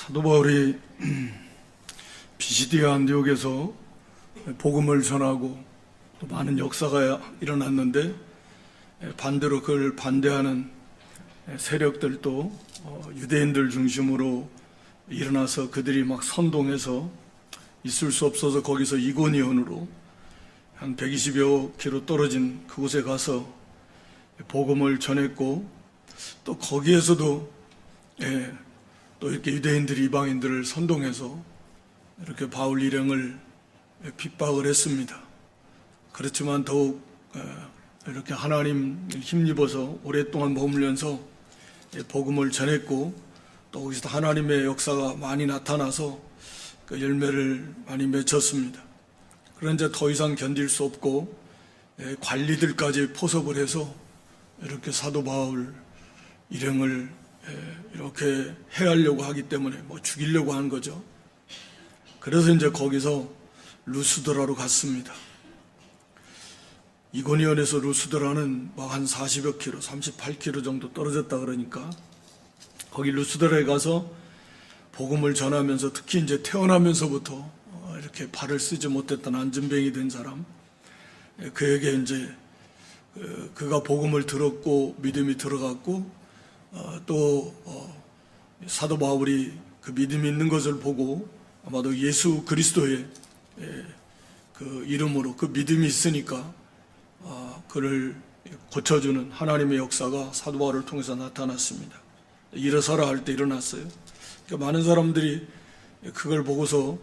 사도 바울이 비시디아 안디옥에서 복음을 전하고 또 많은 역사가 일어났는데 반대로 그걸 반대하는 세력들도 유대인들 중심으로 일어나서 그들이 막 선동해서 있을 수 없어서 거기서 이고니온으로 한 120여 킬로 떨어진 그곳에 가서 복음을 전했고, 또 거기에서도 또 이렇게 유대인들이 이방인들을 선동해서 이렇게 바울 일행을 핍박을 했습니다. 그렇지만 더욱 이렇게 하나님 힘입어서 오랫동안 머물면서 복음을 전했고, 또 거기서 하나님의 역사가 많이 나타나서 그 열매를 많이 맺혔습니다. 그런데 더 이상 견딜 수 없고 관리들까지 포섭을 해서 이렇게 사도 바울 일행을 이렇게 해하려고 하기 때문에 죽이려고 한 거죠. 그래서 이제 거기서 루스드라로 갔습니다. 이고니온에서 루스드라는 한 40여 킬로, 38킬로 정도 떨어졌다 그러니까 거기 루스드라에 가서 복음을 전하면서, 특히 이제 태어나면서부터 이렇게 발을 쓰지 못했던 안진뱅이 된 사람, 그에게 이제 그가 복음을 들었고 믿음이 들어갔고, 또 사도 바울이 그 믿음이 있는 것을 보고 아마도 예수 그리스도의 그 이름으로 그 믿음이 있으니까 그를 고쳐주는 하나님의 역사가 사도 바울을 통해서 나타났습니다. 일어서라 할 때 일어났어요. 그러니까 많은 사람들이 그걸 보고서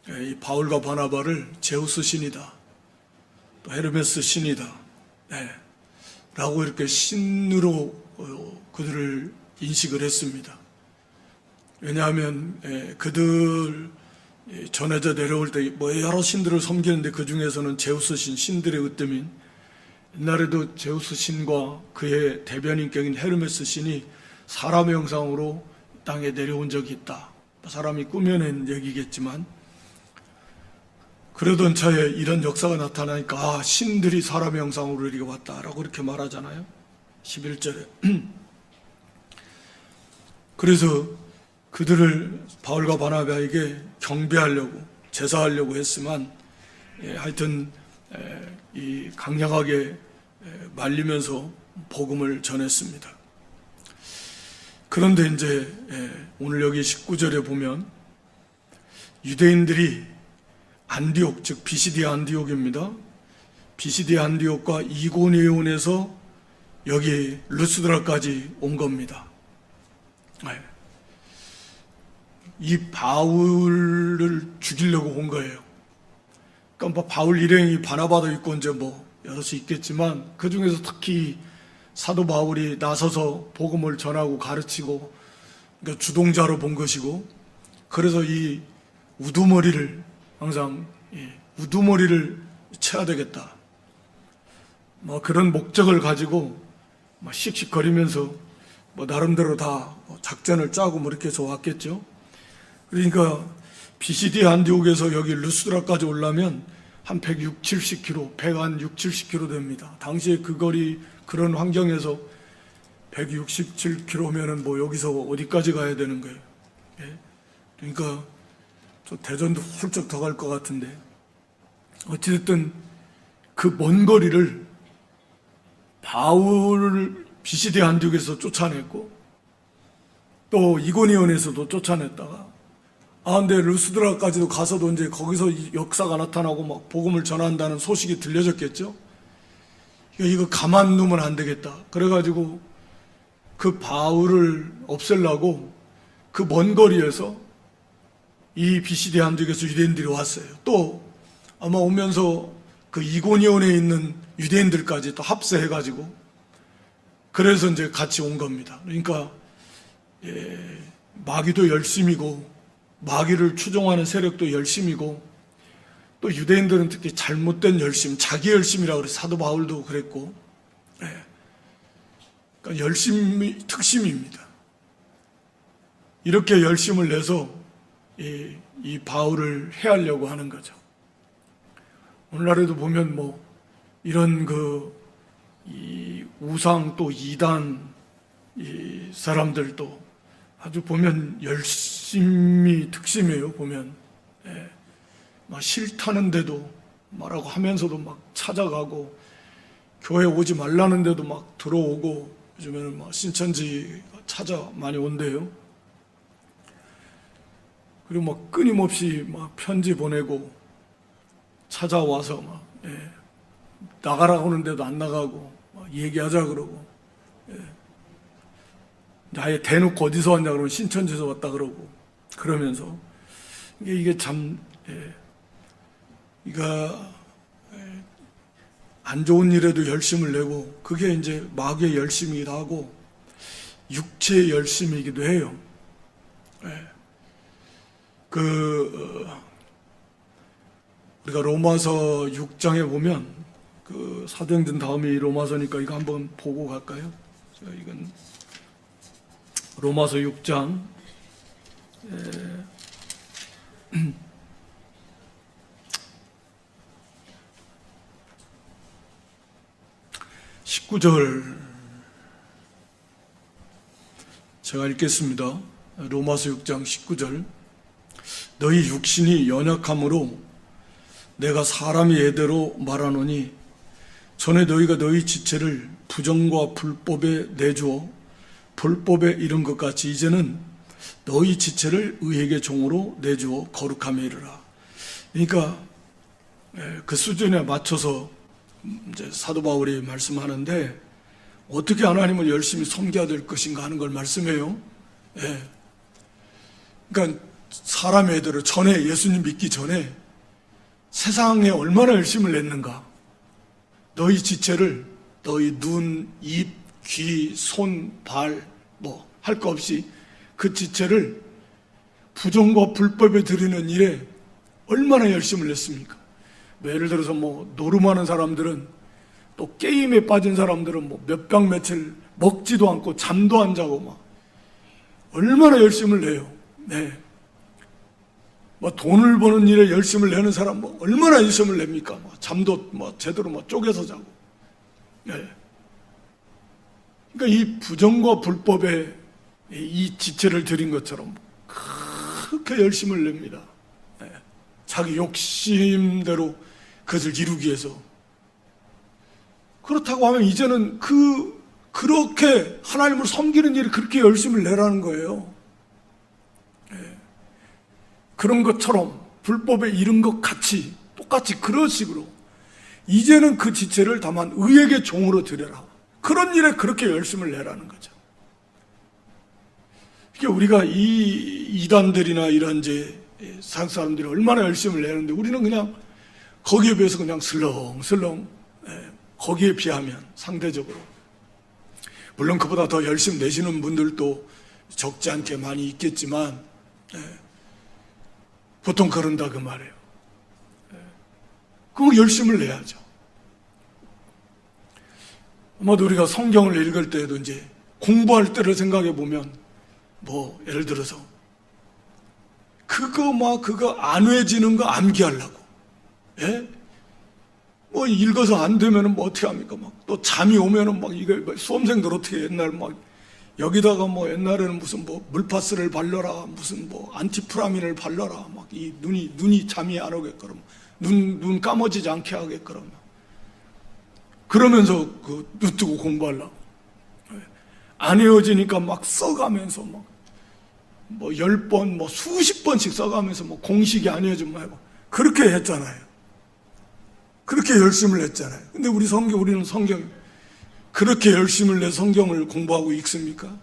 이 바울과 바나바를 제우스 신이다, 또 헤르메스 신이다, 라고 이렇게 신으로 그들을 인식을 했습니다. 왜냐하면 그들 전해져 내려올 때 여러 신들을 섬기는데 그 중에서는 제우스 신들의 으뜸인, 옛날에도 제우스 신과 그의 대변인격인 헤르메스 신이 사람의 형상으로 땅에 내려온 적이 있다. 사람이 꾸며낸 얘기겠지만, 그러던 차에 이런 역사가 나타나니까 신들이 사람의 형상으로 이렇게 왔다라고 이렇게 말하잖아요. 11절에. 그래서 그들을 바울과 바나바에게 경배하려고, 제사하려고 했지만 하여튼 이 강력하게 말리면서 복음을 전했습니다. 그런데 이제 오늘 여기 19절에 보면 유대인들이 안디옥, 즉 비시디아 안디옥입니다. 비시디아 안디옥과 이고니온에서 여기 루스드라까지 온 겁니다. 이 바울을 죽이려고 온 거예요. 그러니까 바울 일행이 바나바도 있고 이제 여럿이 있겠지만, 그 중에서 특히 사도 바울이 나서서 복음을 전하고 가르치고, 그러니까 주동자로 본 것이고, 그래서 이 우두머리를 항상 우두머리를 쳐야 되겠다, 그런 목적을 가지고 씩씩거리면서 나름대로 다 작전을 짜고 이렇게 해서 왔겠죠. 그러니까 비시디아 안디옥에서 여기 루스드라까지 오려면 한 160, 70km, 160, 70km 됩니다. 당시에 그 거리, 그런 환경에서 167km면은 여기서 어디까지 가야 되는 거예요. 그러니까 저 대전도 훌쩍 더 갈 것 같은데, 어찌됐든 그 먼 거리를 바울을 비시디아 안디옥에서 쫓아냈고, 또 이고니온에서도 쫓아냈다가, 근데 루스드라까지도 가서도 이제 거기서 역사가 나타나고 복음을 전한다는 소식이 들려졌겠죠. 이거 가만 두면 안 되겠다. 그래가지고 그 바울을 없애려고 그 먼 거리에서 이 비시디아 안디옥에서 유대인들이 왔어요. 또 아마 오면서 그 이고니온에 있는 유대인들까지 또 합세해가지고, 그래서 이제 같이 온 겁니다. 그러니까 마귀도 열심이고, 마귀를 추종하는 세력도 열심이고, 또 유대인들은 특히 잘못된 열심, 자기 열심이라고 그래서 사도 바울도 그랬고, 그러니까 열심이 특심입니다. 이렇게 열심을 내서 이 바울을 해하려고 하는 거죠. 오늘날에도 보면 이런 이 우상, 또 이단 이 사람들도 아주 보면 열심히 열심이 특심이에요. 보면 막 싫다는데도 말하고 하면서도 막 찾아가고, 교회 오지 말라는데도 막 들어오고, 요즘에는 막 신천지 찾아 많이 온대요. 그리고 막 끊임없이 막 편지 보내고 찾아와서 막 나가라고 하는데도 안 나가고, 막 얘기하자 그러고, 아예 대놓고 어디서 왔냐 그러면 신천지에서 왔다 그러고, 그러면서 이게 참 이가 안 좋은 일에도 열심을 내고, 그게 이제 마귀의 열심이기도 하고 육체의 열심이기도 해요. 우리가 로마서 6장에 보면, 그 사도행전 다음이 로마서니까 이거 한번 보고 갈까요? 이건 로마서 6장 19절 제가 읽겠습니다. 로마서 6장 19절. 너희 육신이 연약함으로 내가 사람의 예대로 말하노니, 전에 너희가 너희 지체를 부정과 불법에 내주어 불법에 이른 것 같이 이제는 너희 지체를 의에게 종으로 내주어 거룩함에 이르라. 그러니까 그 수준에 맞춰서 이제 사도 바울이 말씀하는데, 어떻게 하나님을 열심히 섬겨야 될 것인가 하는 걸 말씀해요. 그러니까 사람의 애들을 전에, 예수님 믿기 전에 세상에 얼마나 열심을 냈는가. 너희 지체를, 너희 눈, 입, 귀, 손, 발, 뭐 할 거 없이 그 지체를 부정과 불법에 들이는 일에 얼마나 열심을 냈습니까? 예를 들어서 뭐 노름하는 사람들은, 또 게임에 빠진 사람들은 뭐 몇 박 며칠 먹지도 않고 잠도 안 자고 막 얼마나 열심을 내요. 뭐 돈을 버는 일에 열심을 내는 사람 뭐 얼마나 열심을 냅니까? 뭐 잠도 뭐 제대로 뭐 쪼개서 자고. 그러니까 이 부정과 불법에 이 지체를 들인 것처럼 그렇게 열심을 냅니다. 자기 욕심대로 그것을 이루기 위해서. 그렇다고 하면 이제는 그렇게 하나님을 섬기는 일에 그렇게 열심을 내라는 거예요. 그런 것처럼 불법에 이른 것 같이, 똑같이 그런 식으로 이제는 그 지체를 다만 의에게 종으로 드려라. 그런 일에 그렇게 열심을 내라는 거죠. 이게 우리가 이 이단들이나 이런 이제 세상 사람들이 얼마나 열심을 내는데, 우리는 그냥 거기에 비해서 그냥 슬렁슬렁, 거기에 비하면 상대적으로, 물론 그보다 더 열심히 내시는 분들도 적지 않게 많이 있겠지만 보통 그런다 그 말이에요. 그럼 열심을 내야죠. 아마도 우리가 성경을 읽을 때에도 이제 공부할 때를 생각해 보면, 뭐 예를 들어서 그거 안 외지는 거 암기하려고, 뭐 읽어서 안 되면은 뭐 어떻게 합니까? 막 또 잠이 오면은 막 이거 수험생들 어떻게 옛날 막 여기다가 뭐 옛날에는 무슨 뭐 물파스를 발라라, 무슨 뭐 안티프라민을 발라라, 막 이 눈이 잠이 안 오게끔, 눈 까머지지 않게 하게끔, 그러면서 그 눈 뜨고 공부하려고. 안 헤어지니까 막 써가면서 막 뭐 10번, 뭐 수십 번씩 써가면서 뭐 공식이 안 헤어지면 해봐. 그렇게 했잖아요. 그렇게 열심을 했잖아요. 근데 우리는 성경 그렇게 열심을 내 성경을 공부하고 읽습니까?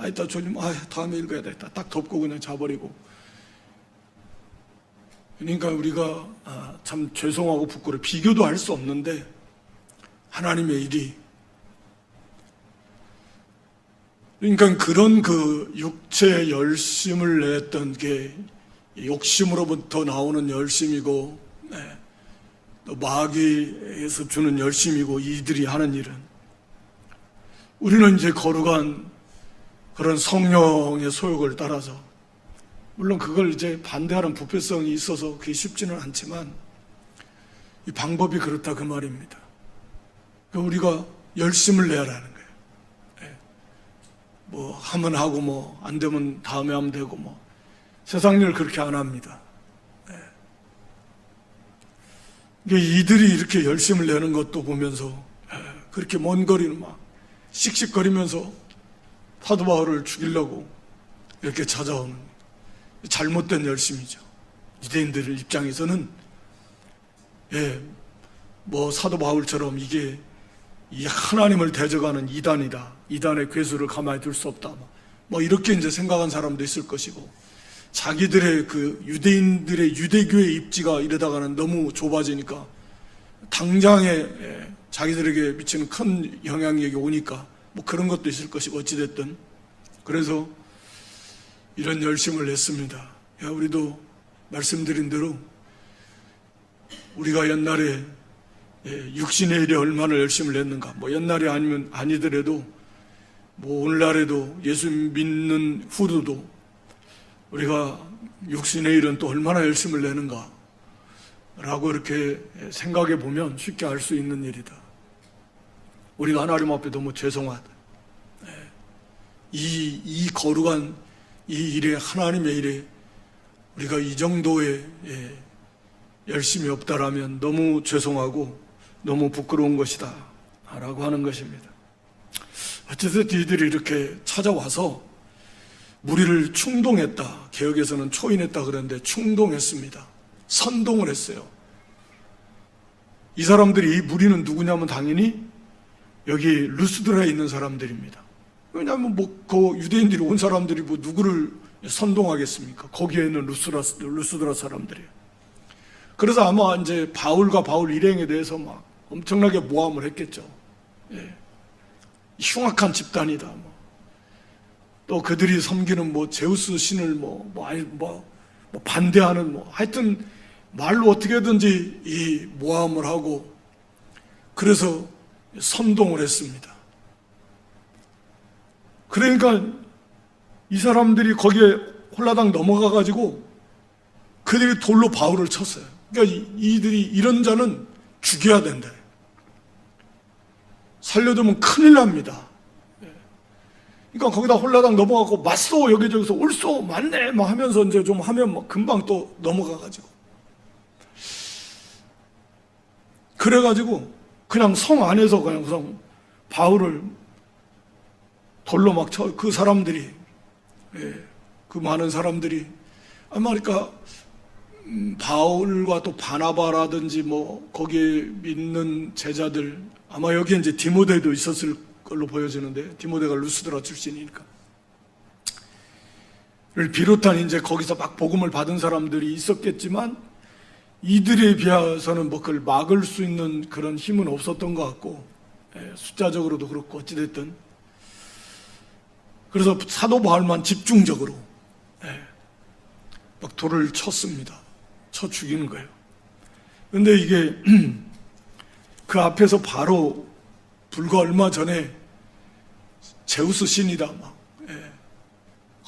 이따 졸리면 다음에 읽어야 되겠다. 딱 덮고 그냥 자버리고. 그러니까 우리가 참 죄송하고 부끄러워, 비교도 할 수 없는데 하나님의 일이, 그러니까 그런 그 육체의 열심을 냈던 게 욕심으로부터 나오는 열심이고, 또 마귀에서 주는 열심이고, 이들이 하는 일은 우리는 이제 거룩한 그런 성령의 소욕을 따라서, 물론 그걸 이제 반대하는 부패성이 있어서 그게 쉽지는 않지만 이 방법이 그렇다 그 말입니다. 그러니까 우리가 열심을 내라는 거예요. 뭐 하면 하고 뭐 안 되면 다음에 하면 되고, 뭐 세상 일 그렇게 안 합니다. 이들이 이렇게 열심을 내는 것도 보면서 그렇게 먼 거리는 막 씩씩거리면서 사도 바울을 죽이려고 이렇게 찾아오는 잘못된 열심이죠. 유대인들 입장에서는 뭐 사도 바울처럼 이게 이 하나님을 대적하는 이단이다, 이단의 괴수를 가만히 둘 수 없다, 뭐 이렇게 이제 생각한 사람도 있을 것이고, 자기들의 그 유대인들의 유대교의 입지가 이러다가는 너무 좁아지니까 당장에 자기들에게 미치는 큰 영향력이 오니까 뭐 그런 것도 있을 것이고, 어찌됐든 그래서 이런 열심을 냈습니다. 우리도 말씀드린 대로 우리가 옛날에 육신의 일에 얼마나 열심을 냈는가, 뭐 옛날에 아니면 아니더라도 뭐 오늘날에도 예수 믿는 후로도 우리가 육신의 일은 또 얼마나 열심을 내는가 라고 이렇게 생각해 보면 쉽게 알 수 있는 일이다. 우리가 하나님 앞에 너무 죄송하다. 이 거룩한 이 일에, 하나님의 일에 우리가 이 정도의 열심이 없다라면 너무 죄송하고 너무 부끄러운 것이다 라고 하는 것입니다. 어쨌든 이들이 이렇게 찾아와서 무리를 충동했다, 개역에서는 초인했다 그러는데 충동했습니다. 선동을 했어요. 이 사람들이, 이 무리는 누구냐면 당연히 여기 루스드라에 있는 사람들입니다. 왜냐하면 그 유대인들이 온 사람들이 누구를 선동하겠습니까? 거기에 있는 루스드라 사람들이에요. 그래서 아마 이제 바울과 바울 일행에 대해서 막 엄청나게 모함을 했겠죠. 흉악한 집단이다. 또 그들이 섬기는 제우스 신을 반대하는 하여튼 말로 어떻게든지 이 모함을 하고 그래서 선동을 했습니다. 그러니까 이 사람들이 거기에 홀라당 넘어가 가지고 그들이 돌로 바울을 쳤어요. 그러니까 이들이 이런 자는 죽여야 된다. 살려두면 큰일 납니다. 그러니까 거기다 홀라당 넘어가고 맞소 여기저기서 옳소 맞네 막 하면서 이제 좀 하면 금방 또 넘어가가지고 그래가지고 그냥 성 안에서 그냥 바울을 돌로 막 쳐. 그 사람들이 그 많은 사람들이 아마 그러니까 바울과 또 바나바라든지 거기에 믿는 제자들 아마 여기에 이제 디모데도 있었을 걸로 보여지는데 디모데가 루스드라 출신이니까 를 비롯한 이제 거기서 막 복음을 받은 사람들이 있었겠지만 이들에 비해서는 그걸 막을 수 있는 그런 힘은 없었던 것 같고 숫자적으로도 그렇고 어찌됐든 그래서 사도 바울만 집중적으로 막 돌을 쳤습니다. 쳐 죽이는 거예요. 근데 이게 그 앞에서 바로 불과 얼마 전에 제우스 신이다,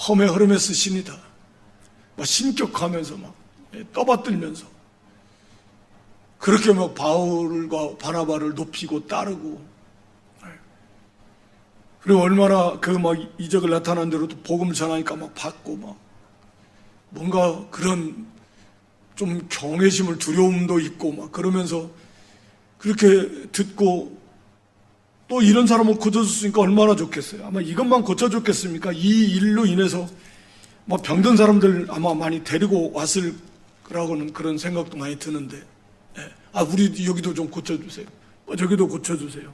허메흐르메스 신이다, 신격하면서 떠받들면서 그렇게 바울과 바나바를 높이고 따르고 그리고 얼마나 이적을 나타난 대로 또 복음을 전하니까 받고 뭔가 그런 좀 경외심을 두려움도 있고 그러면서 그렇게 듣고 또 이런 사람을 고쳐줬으니까 얼마나 좋겠어요. 아마 이것만 고쳐줬겠습니까? 이 일로 인해서 병든 사람들 아마 많이 데리고 왔을 거라고는 그런 생각도 많이 드는데 우리 여기도 좀 고쳐주세요. 저기도 고쳐주세요.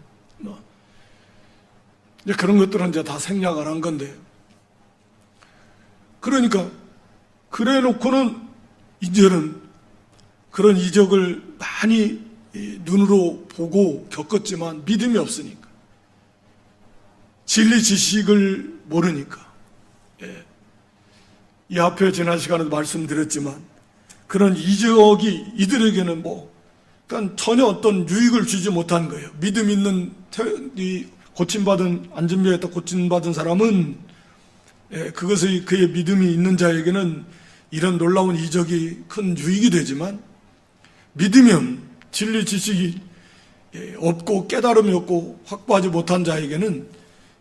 이제 그런 것들은 이제 다 생략을 한 건데 그러니까 그래 놓고는 이제는 그런 이적을 많이 눈으로 보고 겪었지만 믿음이 없으니까 진리 지식을 모르니까 이 앞에 지난 시간에도 말씀드렸지만 그런 이적이 이들에게는 그러니까 전혀 어떤 유익을 주지 못한 거예요. 믿음 있는 고침받은 안전병에다 고침받은 사람은 그것의 그의 믿음이 있는 자에게는 이런 놀라운 이적이 큰 유익이 되지만 믿으면 진리 지식이 없고 깨달음이 없고 확보하지 못한 자에게는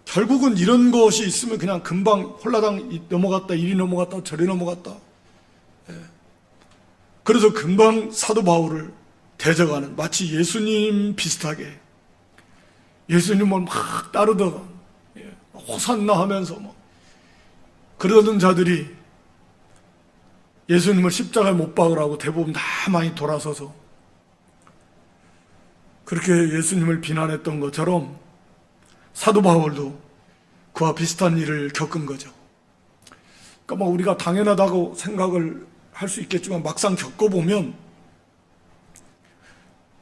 결국은 이런 것이 있으면 그냥 금방 홀라당 넘어갔다 이리 넘어갔다 저리 넘어갔다 그래서 금방 사도 바울을 대적하는, 마치 예수님 비슷하게 예수님을 막 따르다가 호산나 하면서 막 그러던 자들이 예수님을 십자가에 못 박으라고 대부분 다 많이 돌아서서 그렇게 예수님을 비난했던 것처럼 사도 바울도 그와 비슷한 일을 겪은 거죠. 그러니까 뭐 우리가 당연하다고 생각을 할 수 있겠지만 막상 겪어보면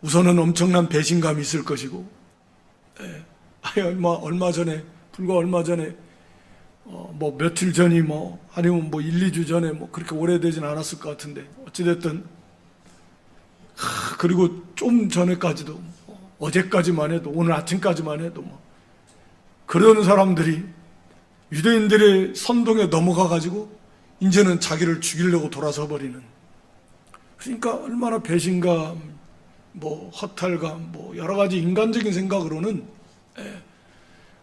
우선은 엄청난 배신감이 있을 것이고, 불과 얼마 전에 뭐 며칠 전이 아니면 1, 2주 전에 그렇게 오래되진 않았을 것 같은데, 어찌됐든 그리고 좀 전에까지도 어제까지만 해도, 오늘 아침까지만 해도 그런 사람들이 유대인들의 선동에 넘어가가지고 이제는 자기를 죽이려고 돌아서 버리는, 그러니까 얼마나 배신감, 허탈감, 여러 가지 인간적인 생각으로는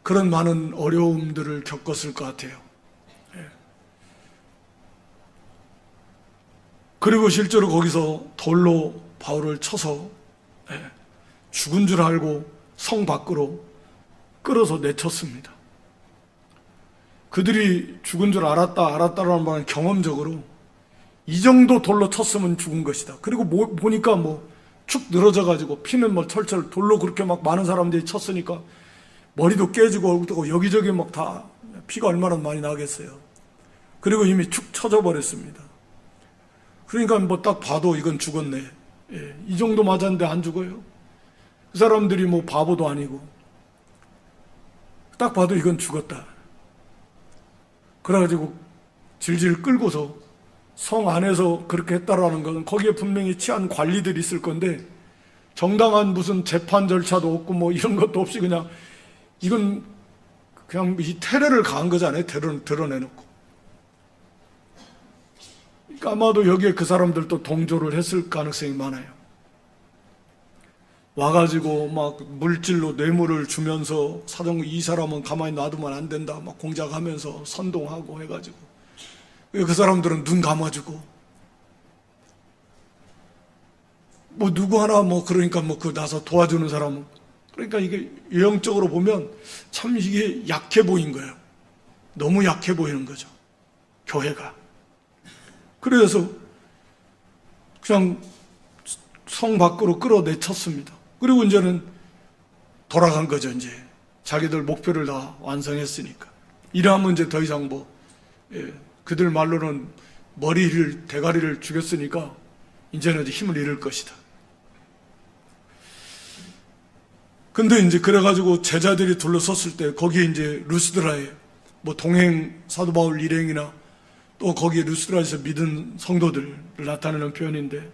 그런 많은 어려움들을 겪었을 것 같아요. 그리고 실제로 거기서 돌로 바울을 쳐서 죽은 줄 알고 성 밖으로 끌어서 내쳤습니다. 그들이 죽은 줄 알았다라는 말은 경험적으로 이 정도 돌로 쳤으면 죽은 것이다. 그리고 보니까 축 늘어져가지고 피는 철철, 돌로 그렇게 많은 사람들이 쳤으니까 머리도 깨지고 얼굴도 여기저기 다 피가 얼마나 많이 나겠어요. 그리고 이미 축 쳐져 버렸습니다. 그러니까 딱 봐도 이건 죽었네. 이 정도 맞았는데 안 죽어요? 그 사람들이 바보도 아니고 딱 봐도 이건 죽었다. 그래가지고 질질 끌고서 성 안에서 그렇게 했다라는 것은 거기에 분명히 치안 관리들이 있을 건데, 정당한 무슨 재판 절차도 없고 이런 것도 없이 그냥 이건 그냥 이 테러를 가한 거잖아요. 테러를 드러내놓고. 그러니까 아마도 여기에 그 사람들도 동조를 했을 가능성이 많아요. 와가지고 물질로 뇌물을 주면서 이 사람은 가만히 놔두면 안 된다 공작하면서 선동하고 해가지고 그 사람들은 눈 감아주고 누구 하나 그러니까 그 나서 도와주는 사람은, 그러니까 이게 유형적으로 보면 참 이게 약해 보인 거예요. 너무 약해 보이는 거죠, 교회가. 그래서 그냥 성 밖으로 끌어내쳤습니다. 그리고 이제는 돌아간 거죠. 이제 자기들 목표를 다 완성했으니까. 이러면 이제 더 이상 그들 말로는 대가리를 죽였으니까 이제는 힘을 잃을 것이다. 근데 이제 그래가지고 제자들이 둘러섰을 때 거기에 이제 루스드라에 동행 사도 바울 일행이나 또 거기에 루스드라에서 믿은 성도들을 나타내는 표현인데,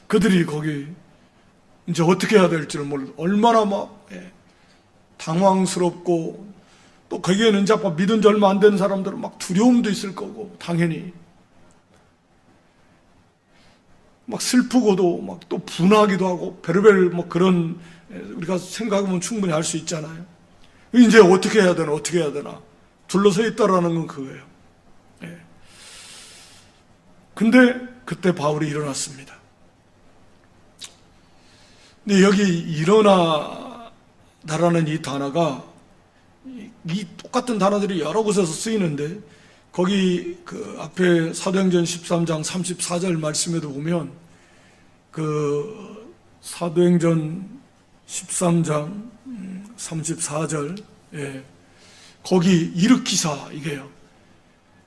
그들이 거기 이제 어떻게 해야 될지를 모르고 얼마나 당황스럽고, 또 거기에는 이제 믿은 지 얼마 안 되는 사람들은 두려움도 있을 거고, 당연히 슬프고도 또 분하기도 하고 별의별 그런, 우리가 생각하면 충분히 할 수 있잖아요. 이제 어떻게 해야 되나 둘러서 있다라는 건 그거예요. 근데 그때 바울이 일어났습니다. 근데 여기 일어나다라는 이 단어가, 이 똑같은 단어들이 여러 곳에서 쓰이는데, 거기 그 앞에 사도행전 13장 34절 말씀에도 보면, 그 사도행전 13장 34절, 거기 일으키사, 이게요,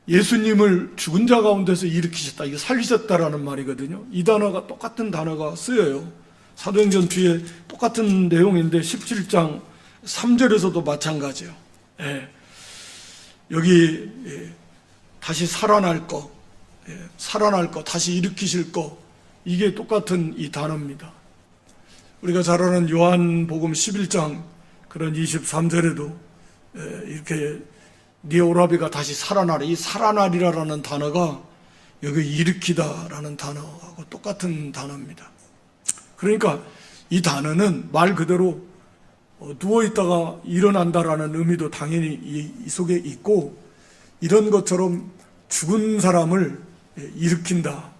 예수님을 죽은 자 가운데서 일으키셨다, 이게 살리셨다라는 말이거든요. 이 단어가, 똑같은 단어가 쓰여요. 사도행전 뒤에 똑같은 내용인데 17장 3절에서도 마찬가지예요. 여기 다시 살아날 거, 다시 일으키실 거, 이게 똑같은 이 단어입니다. 우리가 잘 아는 요한복음 11장 그런 23절에도 이렇게 네 오라비가 다시 살아나리, 이 살아나리라는 단어가 여기 일으키다라는 단어하고 똑같은 단어입니다. 그러니까 이 단어는 말 그대로 누워있다가 일어난다라는 의미도 당연히 이 속에 있고, 이런 것처럼 죽은 사람을 일으킨다,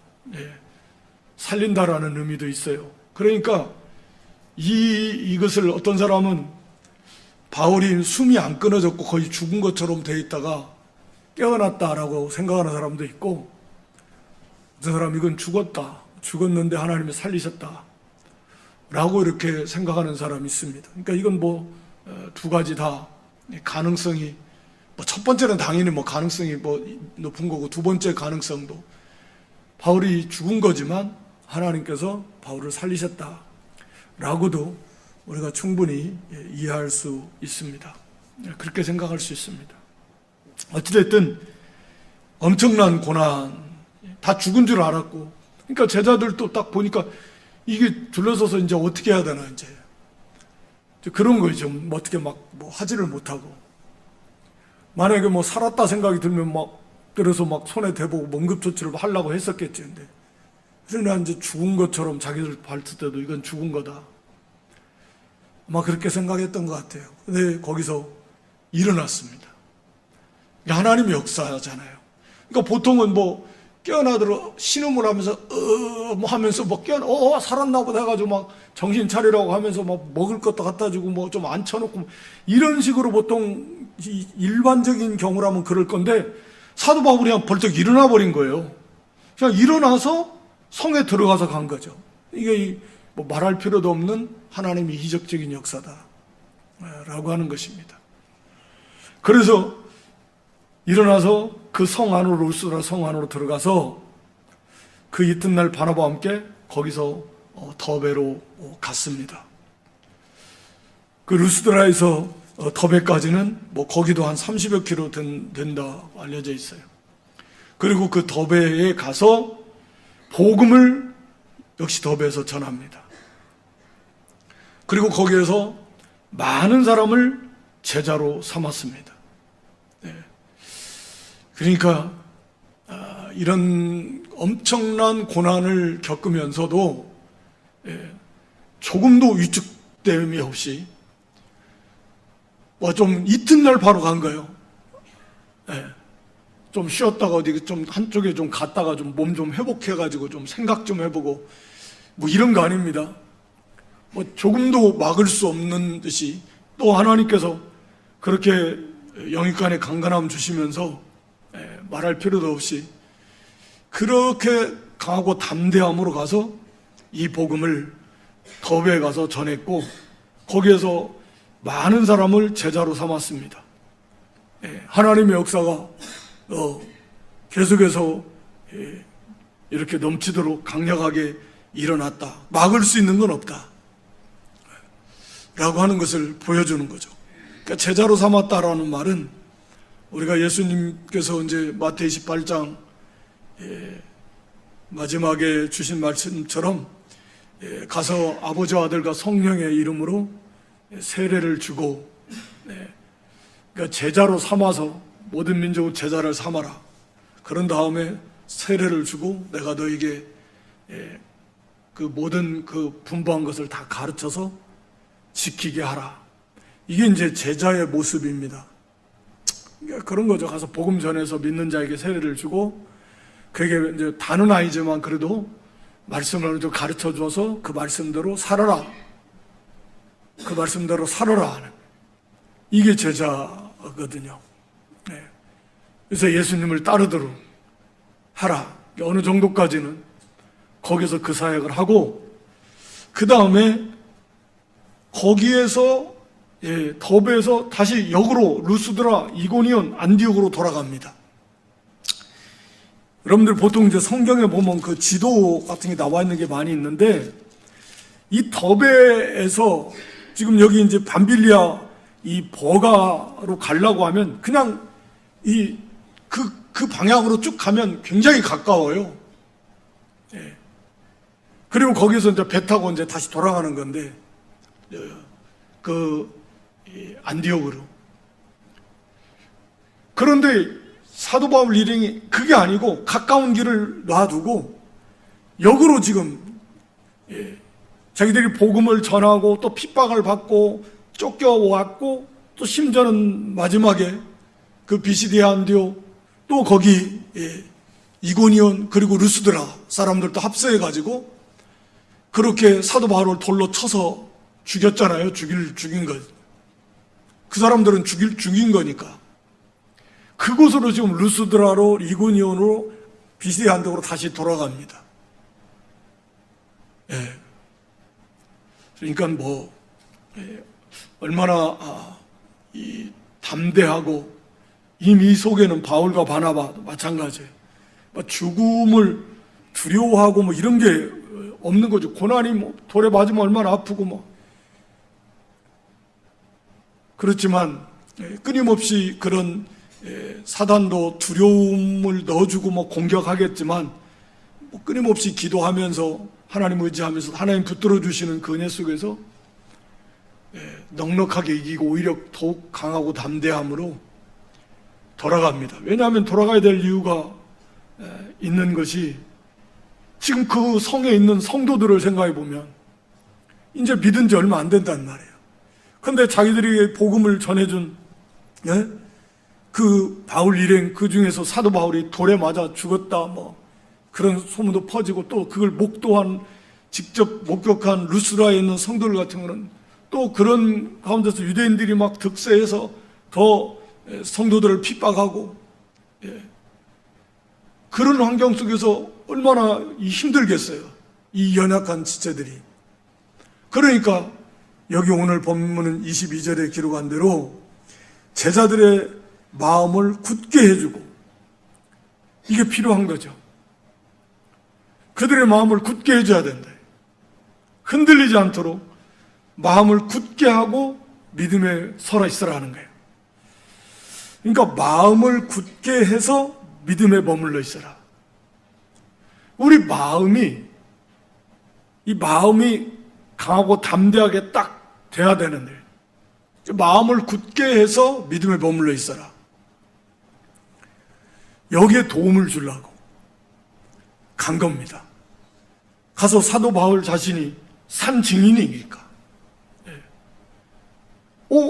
살린다라는 의미도 있어요. 그러니까 이것을 어떤 사람은 바울이 숨이 안 끊어졌고 거의 죽은 것처럼 돼 있다가 깨어났다라고 생각하는 사람도 있고, 어떤 사람 이건 죽었는데 하나님이 살리셨다 라고 이렇게 생각하는 사람이 있습니다. 그러니까 이건 두 가지 다 가능성이, 첫 번째는 당연히 가능성이 높은 거고, 두 번째 가능성도 바울이 죽은 거지만 하나님께서 바울을 살리셨다 라고도 우리가 충분히 이해할 수 있습니다. 그렇게 생각할 수 있습니다. 어찌됐든 엄청난 고난, 다 죽은 줄 알았고, 그러니까 제자들도 딱 보니까 이게 둘러서서 이제 어떻게 해야 되나, 이제 그런 거죠. 어떻게 하지를 못하고, 만약에 살았다 생각이 들면 그래서 손에 대보고 응급조치를 하려고 했었겠지. 근데 그러나 이제 죽은 것처럼 자기들 봤을 때도 이건 죽은 거다, 아마 그렇게 생각했던 것 같아요. 근데 거기서 일어났습니다. 하나님의 역사잖아요. 그러니까 보통은 깨어나들어 신음을 하면서 하면서 살았나 보다 해가지고 정신 차리라고 하면서 먹을 것도 갖다 주고 좀 앉혀놓고 이런 식으로 보통 일반적인 경우라면 그럴 건데, 사도 바울이 그냥 벌떡 일어나 버린 거예요. 그냥 일어나서 성에 들어가서 간 거죠. 이게 말할 필요도 없는 하나님의 이적적인 역사다 라고 하는 것입니다. 그래서 일어나서 그 성 안으로, 루스드라 성 안으로 들어가서 그 이튿날 바나바와 함께 거기서 더베로 갔습니다. 그 루스드라에서 더베까지는 거기도 한 30여 킬로 된다 알려져 있어요. 그리고 그 더베에 가서 복음을 역시 더베에서 전합니다. 그리고 거기에서 많은 사람을 제자로 삼았습니다. 그러니까 이런 엄청난 고난을 겪으면서도 조금도 위축됨이 없이 좀 이튿날 바로 간 거예요. 좀 쉬었다가 어디 좀 한쪽에 좀 갔다가 좀 몸 좀 회복해가지고 좀 생각 좀 해보고 이런 거 아닙니다. 조금도 막을 수 없는 듯이 또 하나님께서 그렇게 영육간의 강건함 주시면서 말할 필요도 없이 그렇게 강하고 담대함으로 가서 이 복음을 더베에 가서 전했고, 거기에서 많은 사람을 제자로 삼았습니다. 하나님의 역사가 계속해서 이렇게 넘치도록 강력하게 일어났다. 막을 수 있는 건 없다 라고 하는 것을 보여주는 거죠. 그러니까 제자로 삼았다라는 말은 우리가 예수님께서 이제 마태복음 28장 마지막에 주신 말씀처럼 가서 아버지와 아들과 성령의 이름으로 세례를 주고, 그러니까 제자로 삼아서 모든 민족은 제자를 삼아라. 그런 다음에 세례를 주고 내가 너에게 그 모든 그 분부한 것을 다 가르쳐서 지키게 하라. 이게 이제 제자의 모습입니다. 그러니까 그런 거죠. 가서 복음 전해서 믿는 자에게 세례를 주고, 그게 이제 다는 아니지만 그래도 말씀을 좀 가르쳐 줘서 그 말씀대로 살아라. 그 말씀대로 살아라 하는, 이게 제자거든요. 그래서 예수님을 따르도록 하라. 어느 정도까지는 거기서 그 사역을 하고, 그 다음에 거기에서 더베에서 다시 역으로 루스드라, 이고니온, 안디옥으로 돌아갑니다. 여러분들 보통 이제 성경에 보면 그 지도 같은 게 나와 있는 게 많이 있는데, 이 더베에서 지금 여기 이제 밤빌리아 이 버가로 가려고 하면 그냥 그 방향으로 쭉 가면 굉장히 가까워요. 그리고 거기서 이제 배 타고 이제 다시 돌아가는 건데, 안디옥으로. 그런데 사도 바울 일행이 그게 아니고 가까운 길을 놔두고 역으로 지금 자기들이 복음을 전하고 또 핍박을 받고 쫓겨왔고, 또 심지어는 마지막에 그 비시디아 안디옥 또 거기 이고니온 그리고 루스드라 사람들도 합세해가지고 그렇게 사도 바울을 돌로 쳐서 죽였잖아요. 죽인 거. 그 사람들은 죽인 거니까. 그곳으로 지금 루스드라로 이고니온으로 비스디아 안독으로 다시 돌아갑니다. 예. 그러니까 얼마나 담대하고 이미 속에는 바울과 바나바도 마찬가지예요. 죽음을 두려워하고 이런 게 없는 거죠. 고난이 돌에 맞으면 얼마나 아프고 그렇지만 끊임없이 그런 사단도 두려움을 넣어주고 공격하겠지만 끊임없이 기도하면서 하나님 의지하면서 하나님 붙들어 주시는 그 은혜 속에서 넉넉하게 이기고 오히려 더욱 강하고 담대함으로 돌아갑니다. 왜냐하면 돌아가야 될 이유가 있는 것이 지금 그 성에 있는 성도들을 생각해 보면 이제 믿은 지 얼마 안 된단 말이에요. 그런데 자기들이 복음을 전해준 그 바울 일행 그 중에서 사도 바울이 돌에 맞아 죽었다 그런 소문도 퍼지고 또 그걸 목도한 직접 목격한 루스라에 있는 성도들 같은 경우는 또 그런 가운데서 유대인들이 막 득세해서 더 성도들을 핍박하고 그런 환경 속에서 얼마나 힘들겠어요. 이 연약한 지체들이. 그러니까 여기 오늘 본문은 22절에 기록한 대로 제자들의 마음을 굳게 해주고 이게 필요한 거죠. 그들의 마음을 굳게 해줘야 된다. 흔들리지 않도록 마음을 굳게 하고 믿음에 서라 있으라 하는 거예요. 그러니까 마음을 굳게 해서 믿음에 머물러 있어라. 우리 마음이 강하고 담대하게 딱 돼야 되는데 마음을 굳게 해서 믿음에 머물러 있어라. 여기에 도움을 주려고 간 겁니다. 가서 사도 바울 자신이 산 증인이니까.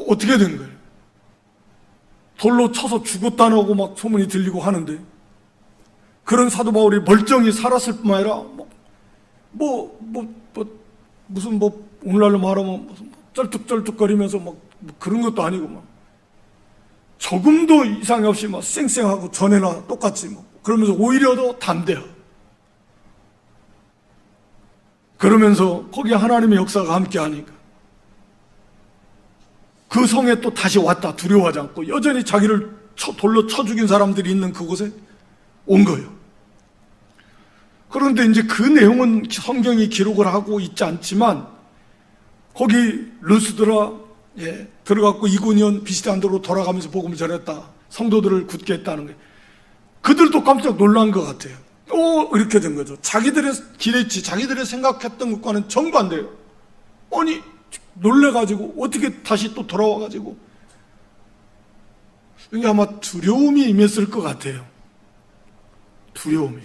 어떻게 된 거예요? 돌로 쳐서 죽었다고 소문이 들리고 하는데 그런 사도 바울이 멀쩡히 살았을 뿐만 아니라 무슨 오늘날로 말하면 무슨 쩔뚝쩔뚝거리면서 그런 것도 아니고 조금도 이상이 없이 쌩쌩하고 전에나 똑같이 그러면서 오히려 더 담대하고 그러면서 거기에 하나님의 역사가 함께하니까 그 성에 또 다시 왔다. 두려워하지 않고 여전히 자기를 돌로 쳐 죽인 사람들이 있는 그곳에 온 거예요. 그런데 이제 그 내용은 성경이 기록을 하고 있지 않지만 거기 루스드라 들어갔고 이고니온 비스디아 안독으로 돌아가면서 복음을 전했다. 성도들을 굳게 했다는 거예요. 그들도 깜짝 놀란 것 같아요. 또 이렇게 된 거죠. 자기들의 기대치, 자기들의 생각했던 것과는 정반대예요. 아니 놀래가지고 어떻게 다시 또 돌아와가지고 이게 아마 두려움이 임했을 것 같아요. 두려움이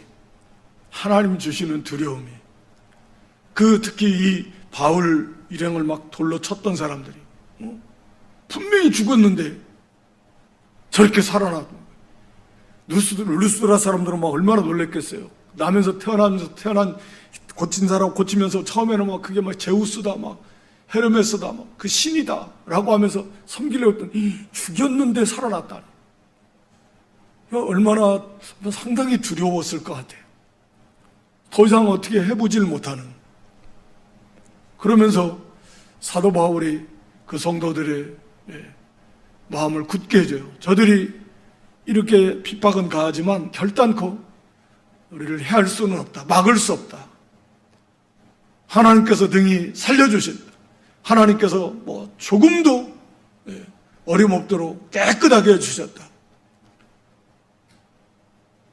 하나님 주시는 두려움이 특히 이 바울 일행을 돌로 쳤던 사람들이 분명히 죽었는데 저렇게 살아나고 루스드라 사람들은 얼마나 놀랬겠어요. 나면서 태어난 고친 사람 고치면서 처음에는 그게 제우스다 헤르메스다 그 신이다 라고 하면서 섬기려고 했더니 죽였는데 살아났다. 얼마나 상당히 두려웠을 것 같아요. 더 이상 어떻게 해보질 못하는. 그러면서 사도 바울이 그 성도들의 마음을 굳게 해줘요. 저들이 이렇게 핍박은 가하지만 결단코 우리를 해할 수는 없다. 막을 수 없다. 하나님께서 등이 살려주신다. 하나님께서 조금도 어림없도록 깨끗하게 해주셨다.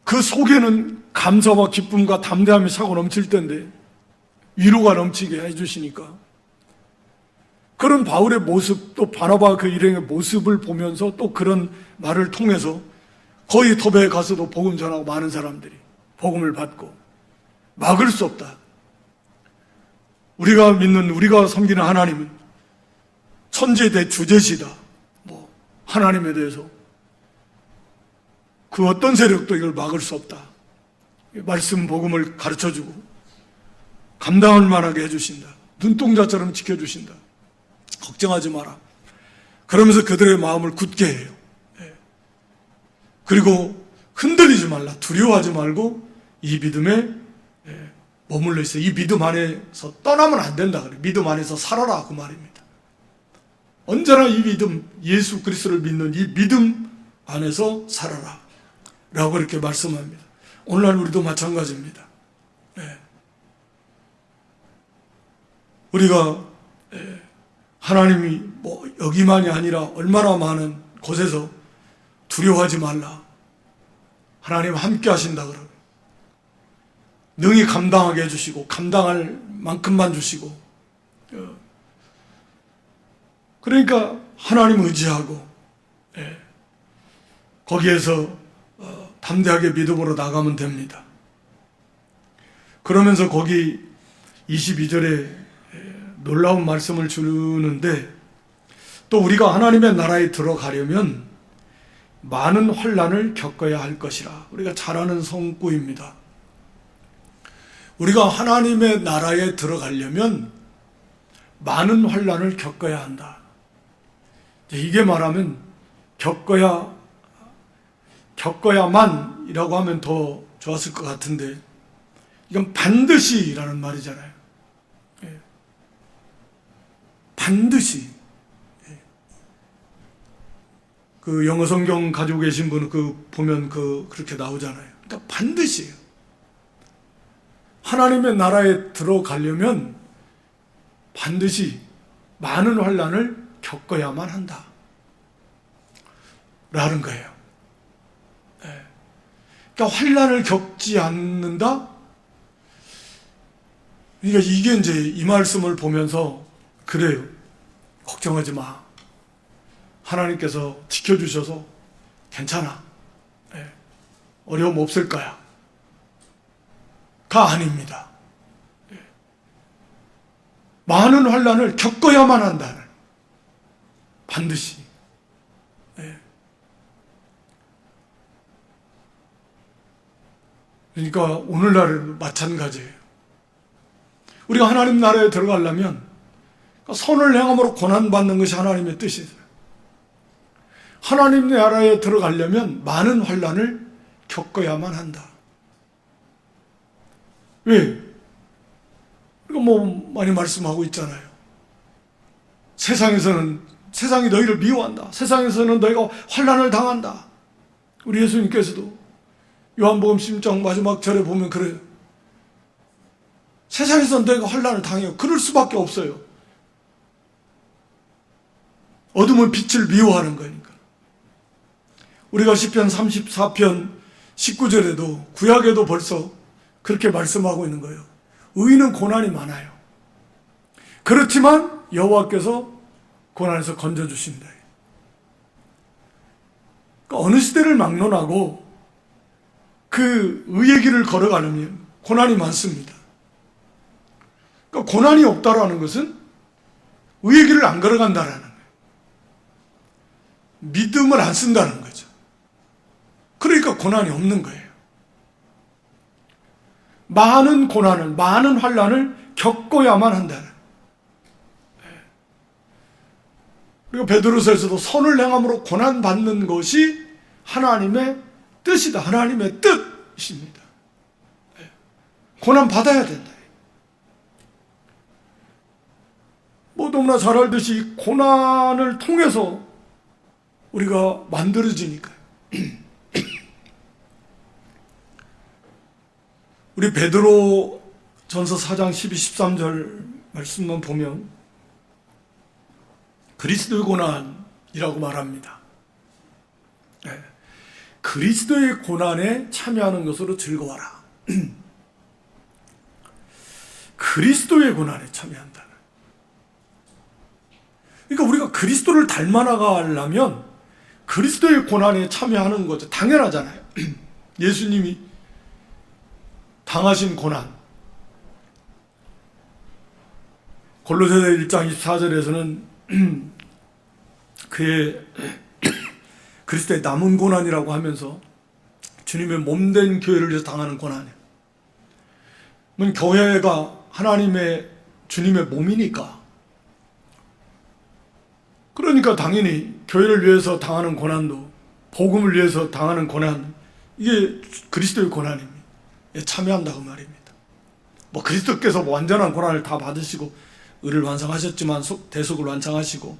그 속에는 감사와 기쁨과 담대함이 차고 넘칠 텐데 위로가 넘치게 해주시니까 그런 바울의 모습 또 바나바 그 일행의 모습을 보면서 또 그런 말을 통해서 거의 더베에 가서도 복음 전하고 많은 사람들이 복음을 받고 막을 수 없다. 우리가 믿는 우리가 섬기는 하나님은 천지의 대주제시다. 하나님에 대해서 그 어떤 세력도 이걸 막을 수 없다. 말씀 복음을 가르쳐주고 감당할 만하게 해주신다. 눈동자처럼 지켜주신다. 걱정하지 마라. 그러면서 그들의 마음을 굳게 해요. 그리고 흔들리지 말라. 두려워하지 말고 이 믿음에 머물러 있어. 이 믿음 안에서 떠나면 안 된다. 그래. 믿음 안에서 살아라. 그 말입니다. 언제나 이 믿음, 예수 그리스도를 믿는 이 믿음 안에서 살아라. 라고 이렇게 말씀합니다. 오늘날 우리도 마찬가지입니다. 우리가 하나님이 뭐 여기만이 아니라 얼마나 많은 곳에서 두려워하지 말라. 하나님 함께 하신다 그러고 능히 감당하게 해주시고 감당할 만큼만 주시고 그러니까 하나님 의지하고 거기에서 담대하게 믿음으로 나가면 됩니다. 그러면서 거기 22절에 놀라운 말씀을 주는데 또 우리가 하나님의 나라에 들어가려면 많은 환난을 겪어야 할 것이라. 우리가 잘 아는 성구입니다. 우리가 하나님의 나라에 들어가려면 많은 환난을 겪어야 한다. 이게 말하면 겪어야만이라고 하면 더 좋았을 것 같은데 이건 반드시라는 말이잖아요. 반드시. 그 영어 성경 가지고 계신 분은 보면 그렇게 나오잖아요. 그러니까 반드시예요. 하나님의 나라에 들어가려면 반드시 많은 환난을 겪어야만 한다. 라는 거예요. 그러니까 환난을 겪지 않는다? 그러니까 이게 이제 이 말씀을 보면서 그래요. 걱정하지 마. 하나님께서 지켜주셔서 괜찮아. 어려움 없을 거야. 가 아닙니다. 많은 환난을 겪어야만 한다는. 반드시. 그러니까 오늘날은 마찬가지예요. 우리가 하나님 나라에 들어가려면 선을 행함으로 고난받는 것이 하나님의 뜻이에요. 하나님 나라에 들어가려면 많은 환난을 겪어야만 한다. 왜? 우리가 뭐 많이 말씀하고 있잖아요. 세상이 너희를 미워한다. 세상에서는 너희가 환난을 당한다. 우리 예수님께서도 요한복음 10장 마지막 절에 보면 그래요. 세상에서는 너희가 환난을 당해요. 그럴 수밖에 없어요. 어둠은 빛을 미워하는 거니까. 우리가 시편 34편 19절에도 구약에도 벌써 그렇게 말씀하고 있는 거예요. 의인은 고난이 많아요. 그렇지만 여호와께서 고난에서 건져주신다. 그러니까 어느 시대를 막론하고 그 의의 길을 걸어가려면 고난이 많습니다. 그러니까 고난이 없다라는 것은 의의 길을 안 걸어간다라는 거예요. 믿음을 안 쓴다는 거죠. 그러니까 고난이 없는 거예요. 많은 고난을, 많은 환난을 겪어야만 한다는. 그리고 베드로서에서도 선을 행함으로 고난받는 것이 하나님의 뜻이다. 하나님의 뜻이십니다. 고난 받아야 된다. 뭐 너무나 잘 알듯이 고난을 통해서 우리가 만들어지니까요. 우리 베드로 전서 4장 12, 13절 말씀만 보면 그리스도의 고난이라고 말합니다. 그리스도의 고난에 참여하는 것으로 즐거워라. 그리스도의 고난에 참여한다는. 그러니까 우리가 그리스도를 닮아나가려면 그리스도의 고난에 참여하는 거죠. 당연하잖아요. 예수님이 당하신 고난. 골로새서 1장 24절에서는 그의 그리스도의 남은 고난이라고 하면서 주님의 몸된 교회를 위해서 당하는 고난이에요. 교회가 하나님의 주님의 몸이니까, 그러니까 당연히 교회를 위해서 당하는 고난도, 복음을 위해서 당하는 고난, 이게 그리스도의 고난입니다. 참여한다고 말입니다. 그리스도께서 완전한 고난을 다 받으시고 의를 완성하셨지만 대속을 완성하시고,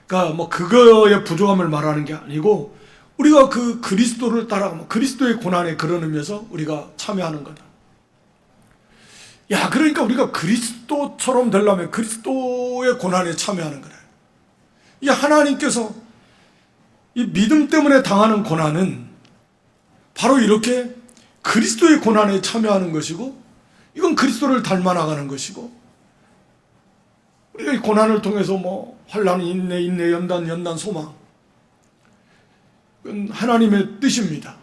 그러니까 그거의 부족함을 말하는 게 아니고, 우리가 그 그리스도를 따라가면 그리스도의 고난에 그런 의미에서 우리가 참여하는 거다. 그러니까 우리가 그리스도처럼 되려면 그리스도의 고난에 참여하는 거다. 이 하나님께서 이 믿음 때문에 당하는 고난은 바로 이렇게 그리스도의 고난에 참여하는 것이고, 이건 그리스도를 닮아 나가는 것이고, 우리가 이 고난을 통해서 환난, 인내, 연단, 소망, 그건 하나님의 뜻입니다.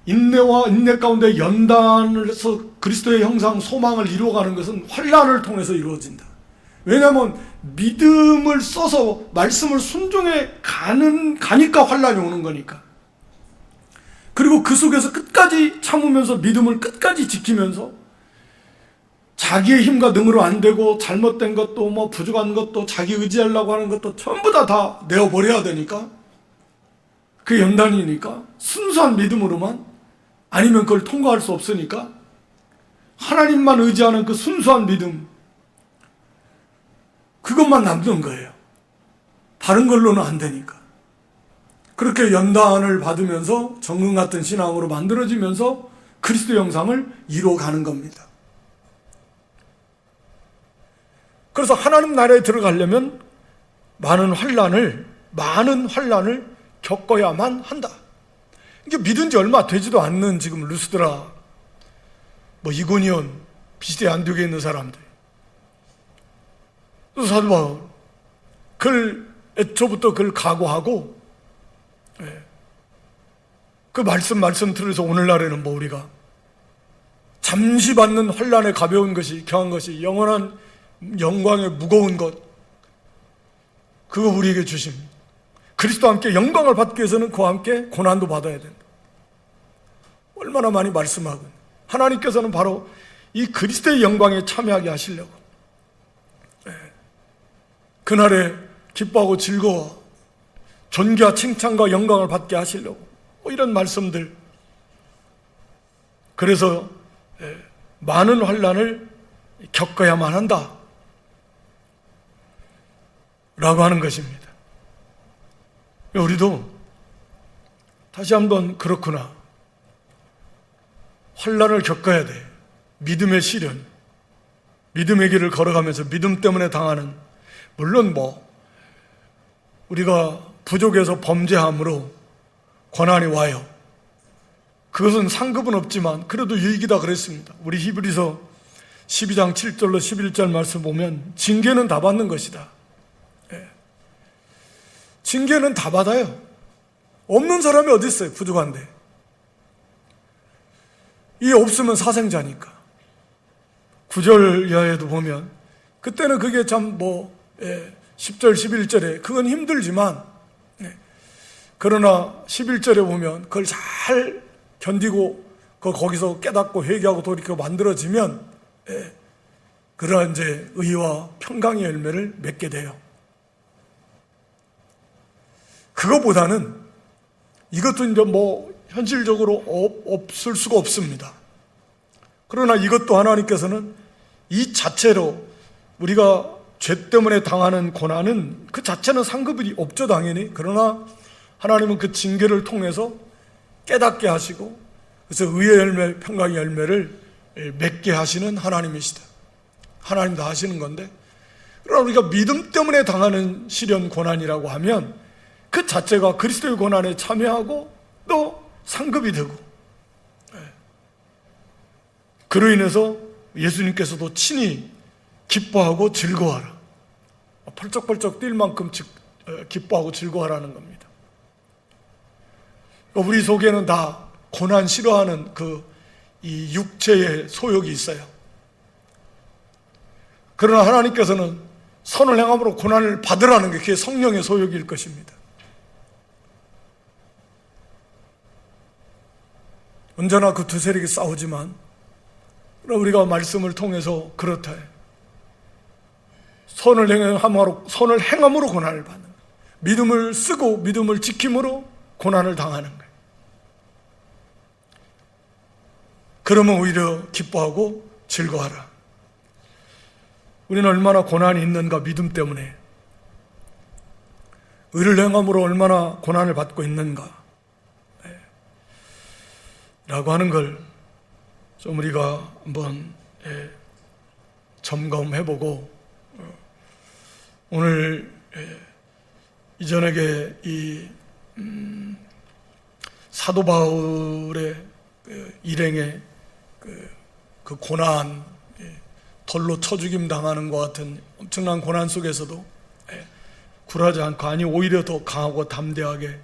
인내와 인내 가운데 연단을 해서 그리스도의 형상, 소망을 이루어가는 것은 환난을 통해서 이루어진다. 왜냐하면 믿음을 써서 말씀을 순종해 가니까 환난이 오는 거니까. 그리고 그 속에서 끝까지 참으면서 믿음을 끝까지 지키면서 자기의 힘과 능으로 안 되고 잘못된 것도 부족한 것도 자기 의지하려고 하는 것도 전부 다 내어버려야 되니까, 그 연단이니까 순수한 믿음으로만, 아니면 그걸 통과할 수 없으니까 하나님만 의지하는 그 순수한 믿음, 그것만 남는 거예요. 다른 걸로는 안 되니까. 그렇게 연단을 받으면서 정금 같은 신앙으로 만들어지면서 그리스도 형상을 이루어가는 겁니다. 그래서 하나님 나라에 들어가려면 많은 환난을 겪어야만 한다. 이게 믿은 지 얼마 되지도 않는 지금 루스드라, 이고니온, 비시대 안디옥에 있는 사람들, 또 사도 바울, 애초부터 그걸 각오하고, 그 말씀 들어서 오늘날에는 우리가 잠시 받는 환난의 가벼운 것이, 경한 것이 영원한 영광의 무거운 것, 그거 우리에게 주십니다. 그리스도와 함께 영광을 받기 위해서는 그와 함께 고난도 받아야 된다. 얼마나 많이 말씀하고, 하나님께서는 바로 이 그리스도의 영광에 참여하게 하시려고, 그날에 기뻐하고 즐거워 존귀와 칭찬과 영광을 받게 하시려고, 이런 말씀들. 그래서 많은 환난을 겪어야만 한다 라고 하는 것입니다. 우리도 다시 한번 그렇구나, 환난을 겪어야 돼. 믿음의 시련, 믿음의 길을 걸어가면서 믿음 때문에 당하는, 물론 우리가 부족해서 범죄함으로 고난이 와요. 그것은 상급은 없지만 그래도 유익이다 그랬습니다. 우리 히브리서 12장 7절로 11절 말씀 보면 징계는 다 받는 것이다. 징계는 다 받아요. 없는 사람이 어디 있어요? 부족한데. 이 없으면 사생자니까. 9절 이하에도 보면, 그때는 그게 참 10절 11절에 그건 힘들지만, 그러나 11절에 보면 그걸 잘 견디고 거기서 깨닫고 회개하고 돌이켜 만들어지면, 그러한 이제 의와 평강의 열매를 맺게 돼요. 그것보다는 이것도 이제 현실적으로 없을 수가 없습니다. 그러나 이것도 하나님께서는 이 자체로, 우리가 죄 때문에 당하는 고난은 그 자체는 상급이 없죠, 당연히. 그러나 하나님은 그 징계를 통해서 깨닫게 하시고, 그래서 의의 열매, 평강의 열매를 맺게 하시는 하나님이시다. 하나님 다 하시는 건데, 그러나 우리가 믿음 때문에 당하는 시련, 고난이라고 하면 그 자체가 그리스도의 고난에 참여하고 또 상급이 되고, 그로 인해서 예수님께서도 친히 기뻐하고 즐거워하라, 펄쩍펄쩍 뛸 만큼 기뻐하고 즐거워하라는 겁니다. 우리 속에는 다 고난 싫어하는 이 육체의 소욕이 있어요. 그러나 하나님께서는 선을 행함으로 고난을 받으라는 게 그게 성령의 소욕일 것입니다. 언제나 그 두 세력이 싸우지만 우리가 말씀을 통해서 그렇다. 선을 행함으로 고난을 받는 거예요. 믿음을 쓰고 믿음을 지킴으로 고난을 당하는 거예요. 그러면 오히려 기뻐하고 즐거워하라. 우리는 얼마나 고난이 있는가 믿음 때문에, 의를 행함으로 얼마나 고난을 받고 있는가 라고 하는 걸 좀 우리가 한번 점검해보고, 오늘 이전에게 이 사도 바울의 일행의 그 고난, 돌로 쳐 죽임 당하는 것 같은 엄청난 고난 속에서도 굴하지 않고, 아니 오히려 더 강하고 담대하게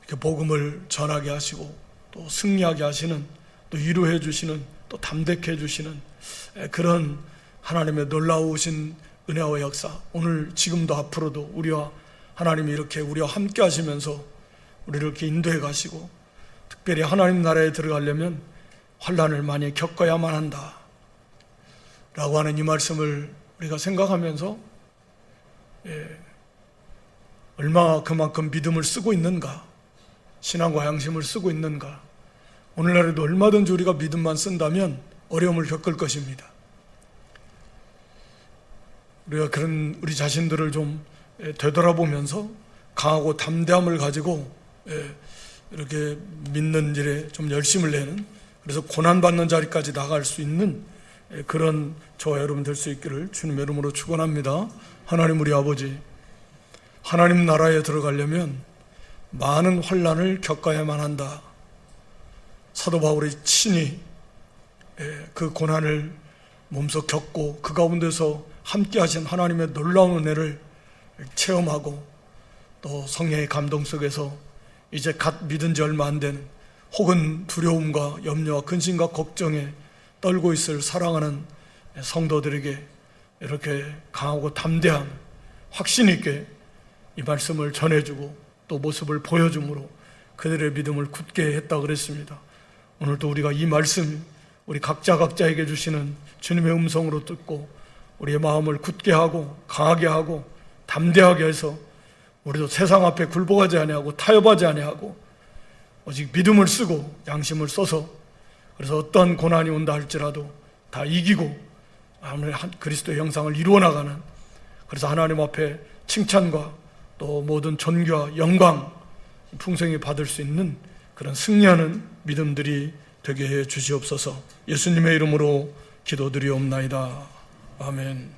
이렇게 복음을 전하게 하시고 또 승리하게 하시는, 또 위로해 주시는, 또 담대케 해 주시는 그런 하나님의 놀라우신 은혜와 역사, 오늘 지금도 앞으로도 우리와 하나님이 이렇게 우리와 함께 하시면서 우리를 이렇게 인도해 가시고, 특별히 하나님 나라에 들어가려면 환난을 많이 겪어야만 한다 라고 하는 이 말씀을 우리가 생각하면서 얼마나 그만큼 믿음을 쓰고 있는가, 신앙과 양심을 쓰고 있는가. 오늘날에도 얼마든지 우리가 믿음만 쓴다면 어려움을 겪을 것입니다. 우리가 그런 우리 자신들을 좀 되돌아보면서 강하고 담대함을 가지고 이렇게 믿는 일에 좀 열심을 내는, 그래서 고난받는 자리까지 나갈 수 있는 그런 저와 여러분 될 수 있기를 주님의 이름으로 축원합니다. 하나님 우리 아버지, 하나님 나라에 들어가려면 많은 환난을 겪어야만 한다. 사도 바울이 친히 그 고난을 몸소 겪고 그 가운데서 함께 하신 하나님의 놀라운 은혜를 체험하고, 또 성령의 감동 속에서 이제 갓 믿은 지 얼마 안 된, 혹은 두려움과 염려와 근심과 걱정에 떨고 있을 사랑하는 성도들에게 이렇게 강하고 담대한 확신 있게 이 말씀을 전해주고 또 모습을 보여줌으로 그들의 믿음을 굳게 했다고 그랬습니다. 오늘도 우리가 이 말씀 우리 각자에게 주시는 주님의 음성으로 듣고 우리의 마음을 굳게 하고 강하게 하고 담대하게 해서 우리도 세상 앞에 굴복하지 아니하고 타협하지 아니하고 오직 믿음을 쓰고 양심을 써서, 그래서 어떤 고난이 온다 할지라도 다 이기고 그리스도의 형상을 이루어 나가는, 그래서 하나님 앞에 칭찬과 또 모든 존귀와 영광 풍성히 받을 수 있는 그런 승리하는 믿음들이 되게 해 주시옵소서. 예수님의 이름으로 기도드리옵나이다. 아멘.